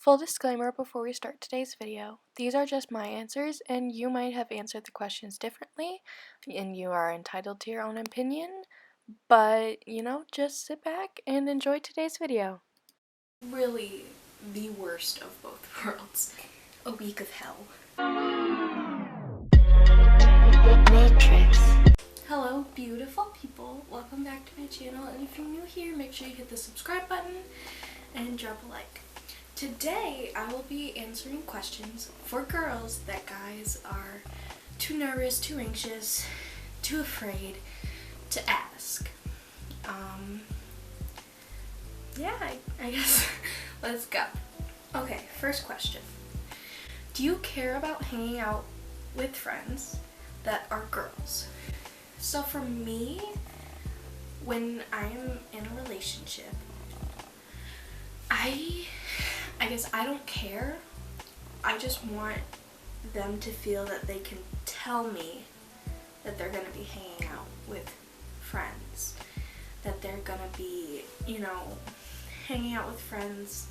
Full disclaimer before we start today's video, these are just my answers and you might have answered the questions differently and you are entitled to your own opinion, but just sit back and enjoy today's video. Really the worst of both worlds. A week of hell. Matrix. Hello beautiful people, welcome back to my channel, and if you're new here make sure you hit the subscribe button and drop a like. Today I will be answering questions for girls that guys are too nervous, too anxious, too afraid to ask. Yeah, I guess let's go. Okay, first question. Do you care about hanging out with friends that are girls? So for me, when I'm in a relationship, I guess I don't care. I just want them to feel that they can tell me that they're gonna be hanging out with friends, that they're gonna be, hanging out with friends,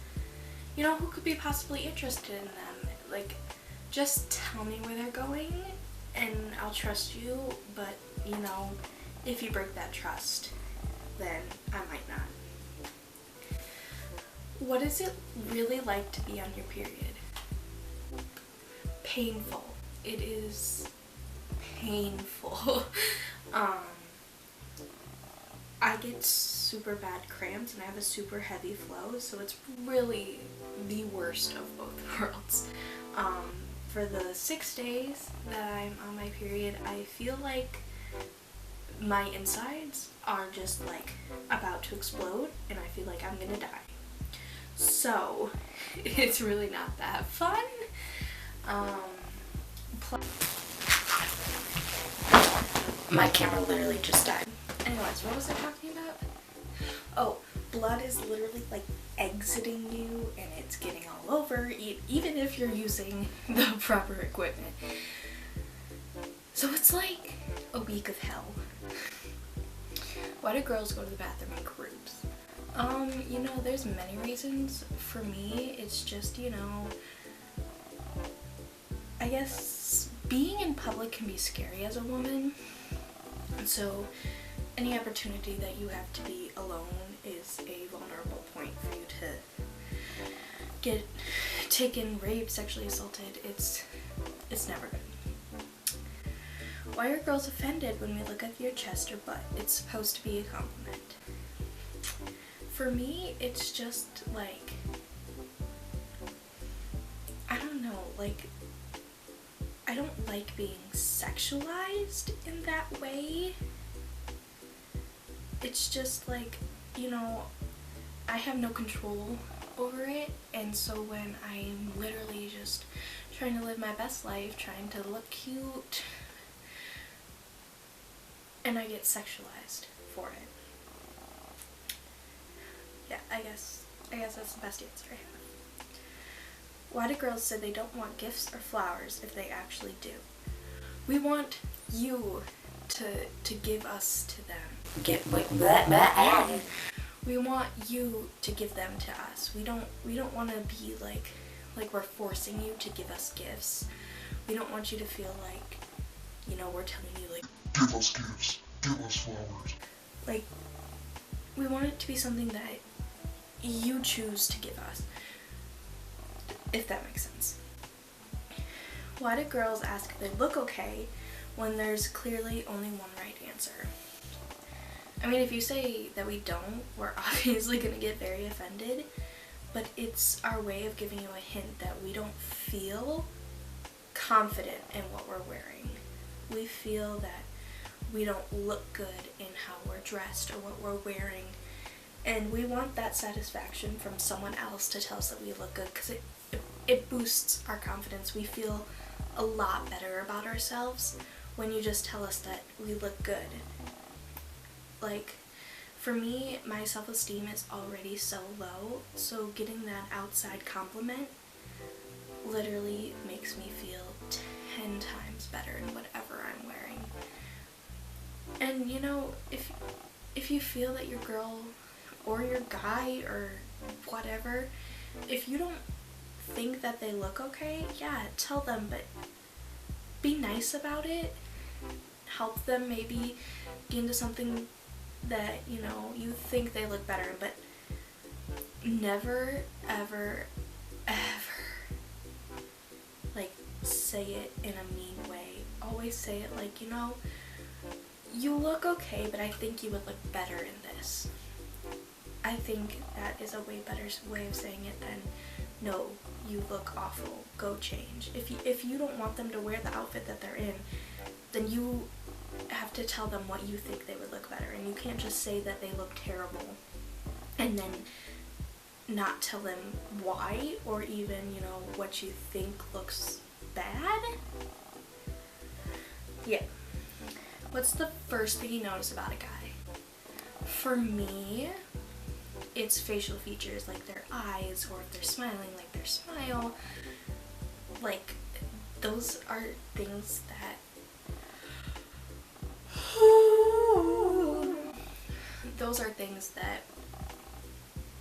who could be possibly interested in them. Like, just tell me where they're going and I'll trust you, but if you break that trust, then I might not. What is it really like to be on your period? Painful. It is painful. I get super bad cramps and I have a super heavy flow, so it's really the worst of both worlds. For the 6 days that I'm on my period, I feel like my insides are just like about to explode and I feel like I'm gonna die. So it's really not that fun. My camera literally just died. Anyways, what was I talking about? Oh, blood is literally like exiting you and it's getting all over, even if you're using the proper equipment. So it's like a week of hell. Why do girls go to the bathroom in groups? There's many reasons. For me, it's just, I guess being in public can be scary as a woman. And so any opportunity that you have to be alone is a vulnerable point for you to get taken, raped, sexually assaulted. It's never good. Why are girls offended when we look at your chest or butt? It's supposed to be a compliment. For me, it's just like, I don't know, like, I don't like being sexualized in that way. It's just like, I have no control over it, and so when I'm literally just trying to live my best life, trying to look cute, and I get sexualized for it. Yeah, I guess that's the best answer I have. Why do girls say they don't want gifts or flowers if they actually do? We want you to give us to them. We want you to give them to us. We don't want to be like we're forcing you to give us gifts. We don't want you to feel like, we're telling you like, give us gifts, give us flowers. Like, we want it to be something that you choose to give us, if that makes sense. Why do girls ask if they look okay when there's clearly only one right answer? I mean, if you say that we don't, we're obviously gonna get very offended, but it's our way of giving you a hint that we don't feel confident in what we're wearing. We feel that we don't look good in how we're dressed or what we're wearing, and we want that satisfaction from someone else to tell us that we look good, because it boosts our confidence. We feel a lot better about ourselves when you just tell us that we look good. Like, for me, my self-esteem is already so low, so getting that outside compliment literally makes me feel 10 times better in whatever I'm wearing. And if you feel that your girl or your guy or whatever, if you don't think that they look okay, yeah, tell them, but be nice about it. Help them maybe get into something that, you know, you think they look better in, but never, ever, ever, like, say it in a mean way. Always say it like, you know, you look okay, but I think you would look better in this. I think that is a way better way of saying it than, no, you look awful, go change. If you don't want them to wear the outfit that they're in, then you have to tell them what you think they would look better, and you can't just say that they look terrible and then not tell them why, or even, you know, what you think looks bad. Yeah. What's the first thing you notice about a guy? For me, it's facial features, like their eyes, or if they're smiling, like their smile. Like, those are things that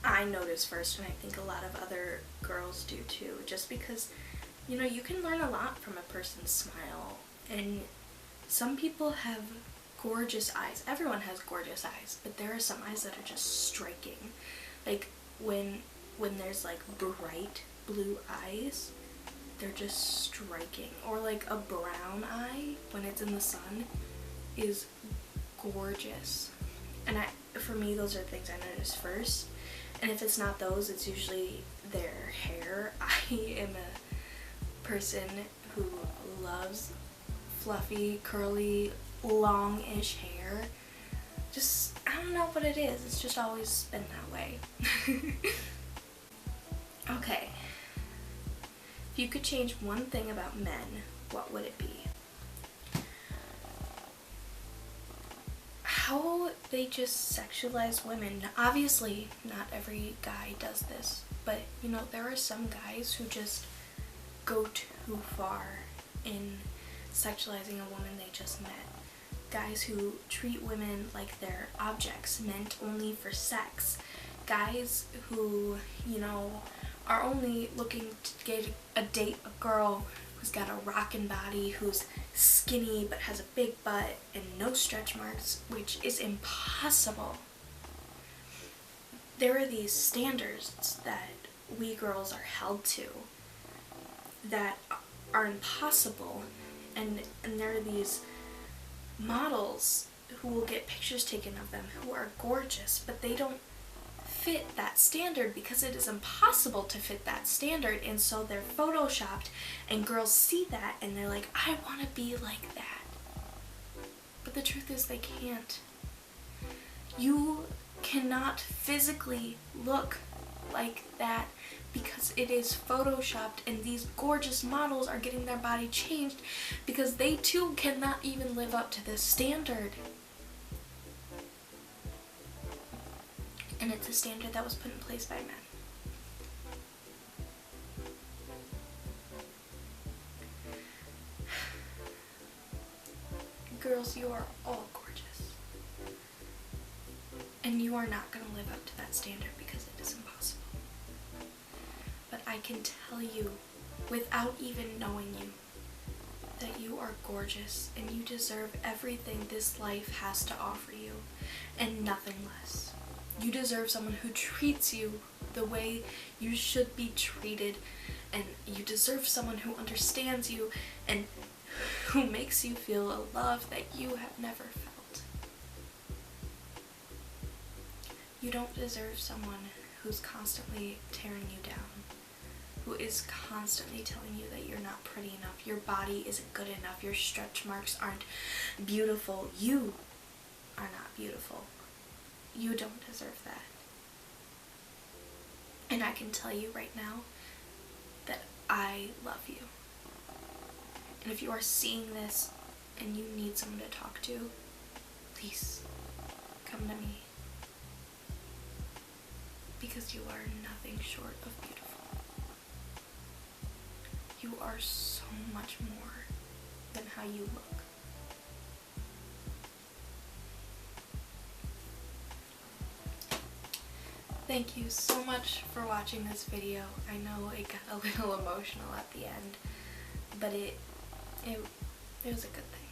I notice first, and I think a lot of other girls do too, just because, you know, you can learn a lot from a person's smile. And some people have gorgeous eyes. Everyone has gorgeous eyes, but there are some eyes that are just striking. Like when there's like bright blue eyes, they're just striking. Or like a brown eye when it's in the sun is gorgeous. And for me, those are things I notice first. And if it's not those, it's usually their hair. I am a person who loves fluffy, curly, long-ish hair. Just, I don't know what it is. It's just always been that way. Okay. If you could change one thing about men, what would it be? How they just sexualize women. Obviously, not every guy does this, but, you know, there are some guys who just go too far in sexualizing a woman they just met. Guys who treat women like they're objects meant only for sex. Guys who, you know, are only looking to date a girl who's got a rockin' body, who's skinny but has a big butt and no stretch marks, which is impossible. There are these standards that we girls are held to that are impossible, and there are these models who will get pictures taken of them who are gorgeous, but they don't fit that standard because it is impossible to fit that standard, and so they're photoshopped, and girls see that and they're like, I want to be like that. But the truth is they can't. You cannot physically look like that because it is photoshopped, and these gorgeous models are getting their body changed because they too cannot even live up to this standard. And it's a standard that was put in place by men. Girls, you are all gorgeous. And you are not going to live up to that standard because it is impossible. But I can tell you, without even knowing you, that you are gorgeous and you deserve everything this life has to offer you, and nothing less. You deserve someone who treats you the way you should be treated, and you deserve someone who understands you and who makes you feel a love that you have never felt. You don't deserve someone who's constantly tearing you down, who is constantly telling you that you're not pretty enough, your body isn't good enough, your stretch marks aren't beautiful. You are not beautiful. You don't deserve that. And I can tell you right now that I love you. And if you are seeing this and you need someone to talk to, please come to me. Because you are nothing short of beautiful. You are so much more than how you look. Thank you so much for watching this video. I know it got a little emotional at the end, but it was a good thing.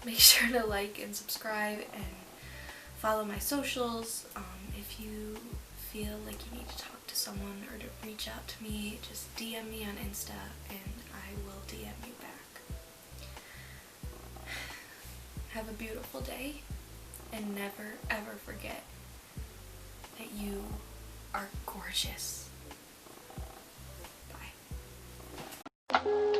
Make sure to like and subscribe and follow my socials. If you feel like you need to talk to someone or to reach out to me, just DM me on Insta and I will DM you back. Have a beautiful day and never ever forget that you are gorgeous. Bye.